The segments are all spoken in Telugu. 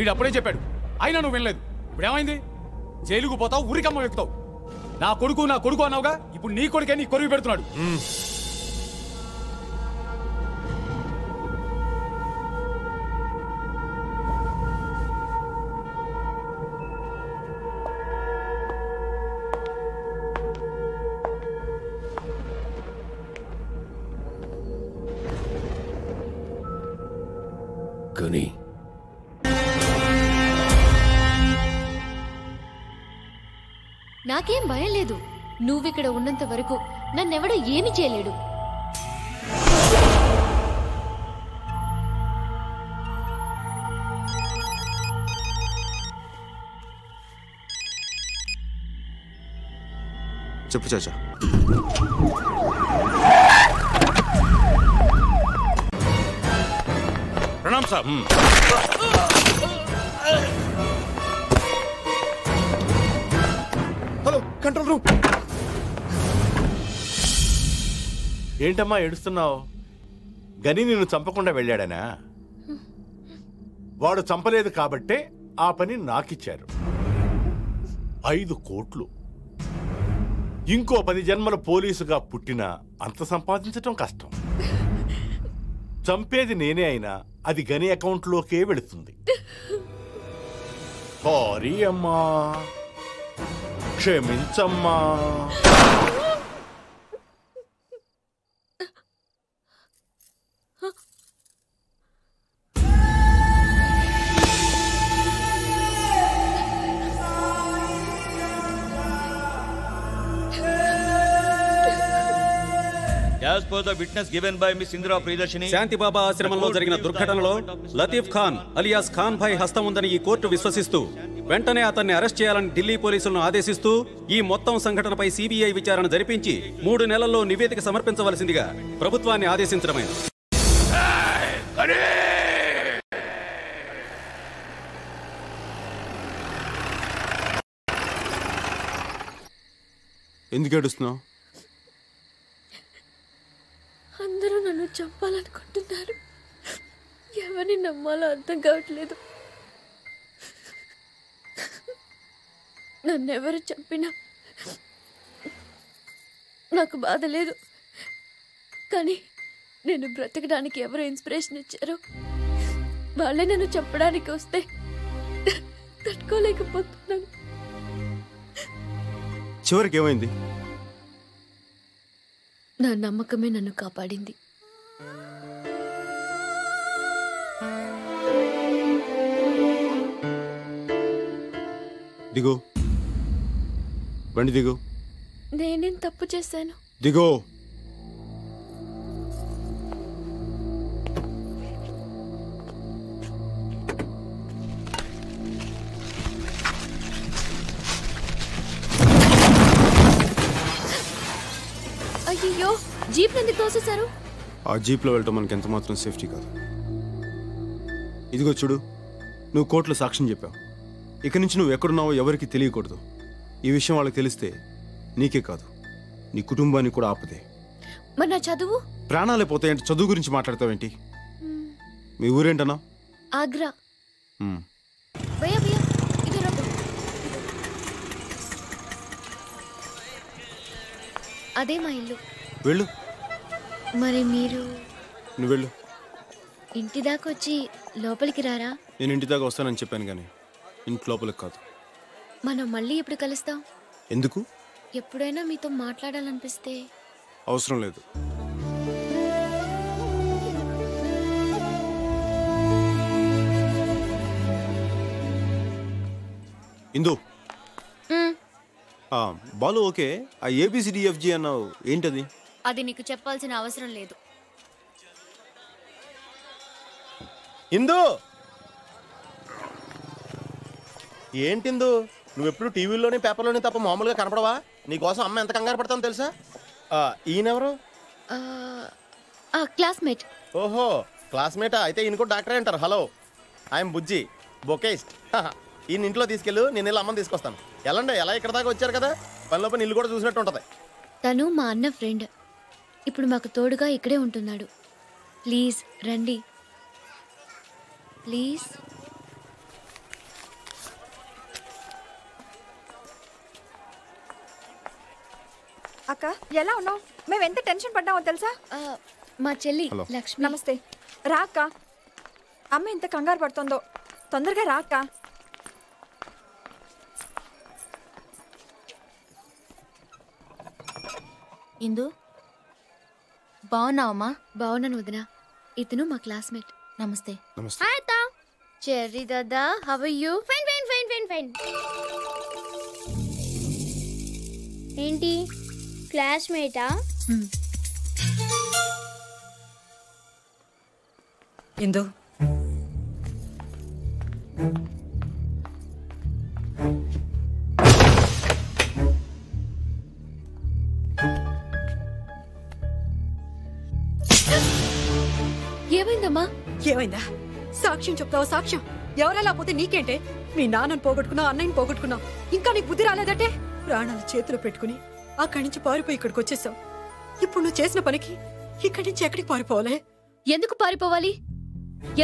వీడు అప్పుడే చెప్పాడు, అయినా నువ్వు వినలేదు. ఇప్పుడేమైంది? జైలుకు పోతావు, ఊరికమ్మ ఎక్కుతావు. నా కొడుకు అన్నావుగా, ఇప్పుడు నీ కొడుకే నీ కొరువు పెడుతున్నాడు. కానీ నాకేం భయం లేదు. నువ్విక్కడ ఉన్నంత వరకు నన్నెవడో ఏమి చేయలేడు. చెప్పు చాచా. ప్రణామ్ సాబ్. Hello, control room. ఏంటమ్మా ఏడుస్తున్నావు? గని నిన్ను చంపకుండా వెళ్ళాడనా? వాడు చంపలేదు కాబట్టే ఆ పని నాకిచ్చారు. 5 కోట్లు. ఇంకో 10 జన్మల పోలీసుగా పుట్టినా అంత సంపాదించటం కష్టం. చంపేది నేనే అయినా అది గని అకౌంట్లోకే వెళుతుంది. సారీ అమ్మా, క్షమించమ్మా. As per the witness given by Miss Indra Priyadarshini, శాంతిబాబా ఆశ్రమంలో జరిగిన దుర్ఘటనలో లతీఫ్ ఖాన్ అలియాస్ ఖాన్ భాయ్ హస్తం ఉందని ఈ కోర్టు విశ్వసిస్తూ వెంటనే అతన్ని అరెస్ట్ చేయాలని ఢిల్లీ పోలీసులను ఆదేశిస్తూ ఈ మొత్తం సంఘటనపై సిబిఐ విచారణ జరిపించి 3 నెలల్లో నివేదిక సమర్పించవలసిందిగా ప్రభుత్వాన్ని ఆదేశించడమైంది. ఎందుకు ఏడుస్తున్నావు? అందరూ నన్ను చంపాలనుకుంటున్నారు. ఎవరిని నమ్మాలో అర్థం కావట్లేదు. నన్నెవరు చంపినా నాకు బాధ లేదు. కానీ నేను బ్రతకడానికి ఎవరు ఇన్స్పిరేషన్ ఇచ్చారో వాళ్ళే నన్ను చంపడానికి వస్తే తట్టుకోలేకపోతున్నాను. చివరికి ఏమైంది? నా నమ్మకమే నన్ను కాపాడింది. దిగు, బండి దిగు. నేనేం తప్పు చేశాను? దిగో. అయ్యో, జీప్ ఎందుకు తోసేశారు? ఆ జీప్లో వెళ్ళటం మనకి ఎంత మాత్రం సేఫ్టీ కాదు. ఇదిగో చూడు, నువ్వు కోర్టులో సాక్ష్యం చెప్పావు. ఇక నుంచి నువ్వు ఎక్కడున్నావో ఎవరికి తెలియకూడదు. ఈ విషయం వాళ్ళకి తెలిస్తే నీకే కాదు, నీ కుటుంబానికి కూడా ఆపదే. మరి నా చదువు? ప్రాణాలే పోతాయంటే చదువు గురించి మాట్లాడతావేంటి? మీ ఊరేంటనా? ఆగ్రా. భయ్యా భయ్యా, ఇదే రా. అదే మా ఇల్లు. వెళ్ళు. మరి మీరు? నువ్వు వెళ్ళు. ఇంటి దాకా వచ్చి లోపలికి రారా? నేను ఇంటి దాకా వస్తానని చెప్పాను కానీ ఇంటి లోపలికి కాదు. మనం మళ్ళీ ఎప్పుడు కలుస్తాం? ఎందుకు? ఎప్పుడైనా మీతో మాట్లాడాలనిపిస్తే. అవసరం లేదు. ఇందు, బాలు ఓకే. ఆ ABCDFG అన్నావు, ఏంటది? అది నీకు చెప్పాల్సిన అవసరం లేదు. ఇందు, ఏంటిందు నువ్వెప్పుడు టీవీలోని పేపర్లోని తప్ప మామూలుగా కనపడవా? నీకోసం అమ్మ ఎంత కంగారు పడతానో తెలుసా? ఈయనెవరు? క్లాస్మేట్. ఓహో, క్లాస్మేటా? అయితే ఈయన కూడా డాక్టరే అంటారు. హలో, ఐఎమ్ బుజ్జి, బొకేస్ట్. ఈయన ఇంట్లో తీసుకెళ్ళు, నేను వెళ్ళి అమ్మని తీసుకొస్తాను. ఎలాండి, ఎలా ఇక్కడ దాకా వచ్చారు కదా, పనిలో పని ఇల్లు కూడా చూసినట్టు ఉంటుంది. తను మా అన్న ఫ్రెండ్. ఇప్పుడు మాకు తోడుగా ఇక్కడే ఉంటున్నాడు. ప్లీజ్ రండి, ప్లీజ్. అక్క ఎలా ఉన్నావు? మేము ఎంత టెన్షన్ పడ్డామో తెలుసా? మా చెల్లి లక్ష్మి. నమస్తే. రా అక్క. అమ్మ ఎంత కంగారు పడుతుందో. తొందరగా రా అక్క. ఇందు బాగున్నావమ్మా? బాగున్నాను వదిన. ఇతను మా క్లాస్మేట్. నమస్తే. హాయ్ అత్త. చెర్రీ దాదా, హౌ ఆర్ యు? ఫైన్. ఏంటి క్లాస్మేటా? ఇందు ఏమైందమ్మా? ఏమైందా? సాక్ష్యం చెప్తావా? సాక్ష్యం ఎవరెలా పోతే నీకేంటే? మీ నాన్నని పోగొట్టుకున్నా, అన్నయ్యని పోగొట్టుకున్నా, ఇంకా నీకు బుద్ధి రాలేదంటే? ప్రాణాలు చేతిలో పెట్టుకుని అక్కడి నుంచి పారిపోయి ఇక్కడికి వచ్చేసావు. ఇప్పుడు నువ్వు చేసిన పనికి ఇక్కడి నుంచి ఎక్కడికి పారిపోవాలే? ఎందుకు పారిపోవాలి?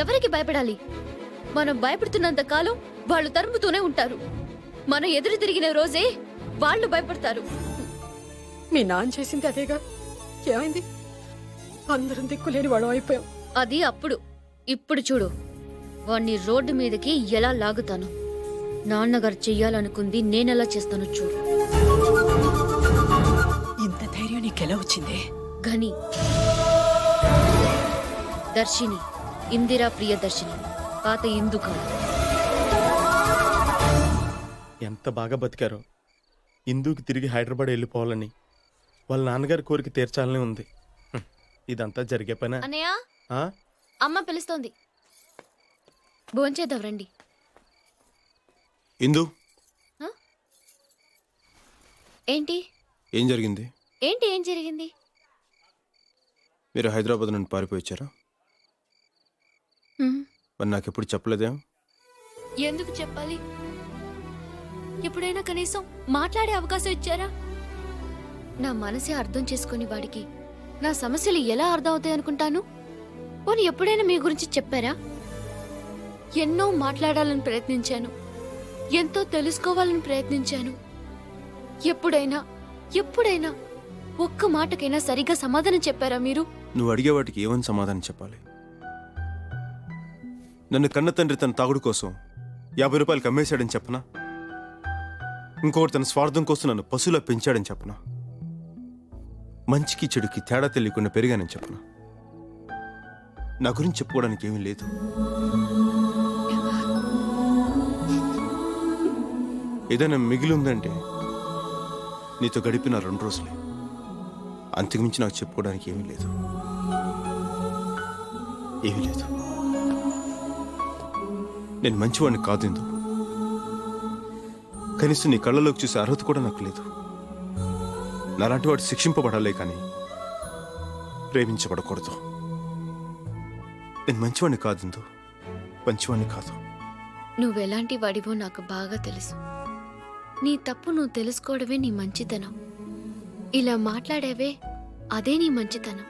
ఎవరికి భయపడాలి? మనం భయపడుతున్నంత కాలం వాళ్ళు తరుముతూనే ఉంటారు. మనం ఎదురు తిరిగిన రోజే వాళ్ళు భయపడతారు. మీ నాన్న చేసింది అదేగా. ఏమైంది? అందరం దిక్కులేని వాడు అయిపోయాం. అది అప్పుడు. ఇప్పుడు చూడు, వాణ్ణి రోడ్డు మీదకి ఎలా లాగుతాను. నాన్నగారు చెయ్యాలనుకుంది నేనెలా చేస్తాను చూడు. ఇంత ధైర్యం నీకెలా వచ్చింది? గని, దర్శిని, ఇందిరా ప్రియదర్శిని, పాత ఇందు కాదు. ఎంత బాగా బతికారో. ఇందుకు తిరిగి హైదరాబాద్ వెళ్ళిపోవాలని వాళ్ళ నాన్నగారి కోరిక తీర్చాలని ఉంది. ఇదంతా జరిగే పని. అన్నయ్య, అమ్మ పిలుస్తోంది. భోంచేద్దాం రండి. ఇందు, ఏంటి ఏం జరిగింది? ఏం జరిగింది? మీరు హైదరాబాద్ నుండి పారిపోయి వచ్చారా? మరి నాకెప్పుడు చెప్పలేదేం? ఎందుకు చెప్పాలి? ఎప్పుడైనా కనీసం మాట్లాడే అవకాశం ఇచ్చారా? నా మనసే అర్థం చేసుకుని వాడికి నా సమస్యలు ఎలా అర్థం అవుతాయి అనుకుంటాను. పోనీ ఎప్పుడైనా మీ గురించి చెప్పారా? ఎన్నో మాట్లాడాలని ప్రయత్నించాను, ఎంతో తెలుసుకోవాలని ప్రయత్నించాను. ఎప్పుడైనా ఒక్క మాటకైనా సరిగ్గా సమాధానం చెప్పారా మీరు? నువ్వు అడిగే వాటికి ఏమని సమాధానం చెప్పాలి? నన్ను కన్న తండ్రి తన తాగుడు కోసం 50 రూపాయలకు అమ్మేశాడని చెప్పనా? ఇంకొకటి తన స్వార్థం కోసం నన్ను పశువులా పెంచాడని చెప్పనా? మంచికి చెడుకి తేడా తెలియకుండా పెరిగానని చెప్పనా? నా గురించి చెప్పుకోవడానికి ఏమీ లేదు. ఏదైనా మిగిలి ఉందంటే నీతో గడిపిన 2 రోజులే. అంతకుమించి నాకు చెప్పుకోవడానికి ఏమీ లేదు. నేను మంచివాడిని కాదు ఇందు. కనీసం నీ కళ్ళలోకి చూసే అర్హత కూడా నాకు లేదు. నాలాంటి వాడు శిక్షింపబడాలే కానీ ప్రేమించబడకూడదు. నేను మంచివాడిని కాదు ఇందు, మంచివాడిని కాదు. నువ్వెలాంటి వాడివో నాకు బాగా తెలుసు. నీ తప్పు నువ్వు తెలుసుకోవడమే నీ మంచితనం. ఇలా మాట్లాడేవే అదే నీ మంచితనం.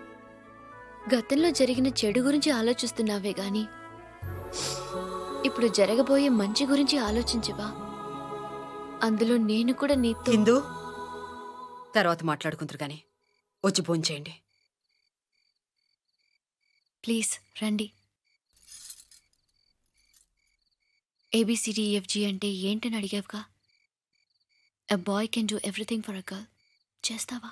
గతంలో జరిగిన చెడు గురించి ఆలోచిస్తున్నావే గాని ఇప్పుడు జరగబోయే మంచి గురించి ఆలోచించవా? అందులో నేను కూడా నీతో. ఇందు, తర్వాత మాట్లాడుకుంటారు గాని వచ్చి భోంచేయండి. ప్లీజ్ రండి. ABCDEFG అంటే ఏంటని అడిగావుగా. A boy can do everything for a girl. చేస్తావా?